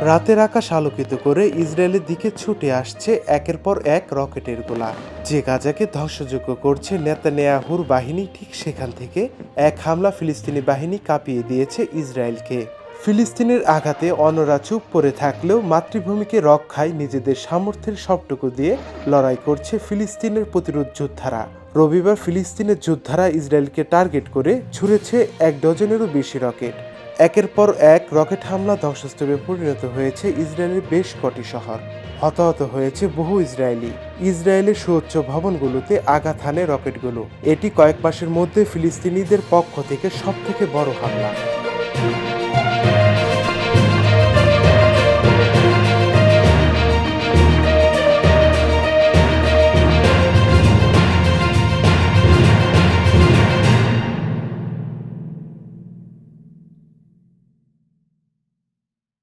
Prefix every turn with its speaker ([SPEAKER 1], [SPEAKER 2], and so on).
[SPEAKER 1] রাতের আকাশ আলোকিত করে ইসরায়েলের দিকে ছুটে আসছে একের পর এক রকেটের গোলা, যে গাজাকে ধ্বংসযোগ্য করছে নেতানিয়াহুর বাহিনী। ঠিক সেখান থেকে এক হামলা ফিলিস্তিনি বাহিনী কাঁপিয়ে দিয়েছে ইসরায়েলকে। ফিলিস্তিনের আঘাতে অন্যরা চুপ করে থাকলেও মাতৃভূমিকে রক্ষায় নিজেদের সামর্থ্যের সবটুকু দিয়ে লড়াই করছে ফিলিস্তিনের প্রতিরোধ যোদ্ধারা। রবিবার ফিলিস্তিনের যোদ্ধারা ইসরায়েলকে টার্গেট করে ছুড়েছে 1 ডজনেরও বেশি রকেট। একের পর এক রকেট হামলা ধ্বংসস্তূপে পরিণত হয়েছে ইসরায়েলের বেশ কটি শহর। হতাহত হয়েছে বহু ইসরায়েলি। ইসরায়েলের সুউচ্চ ভবনগুলোতে আঘাত হানে রকেটগুলো। এটি কয়েক মাসের মধ্যে ফিলিস্তিনিদের পক্ষ থেকে সবথেকে বড় হামলা।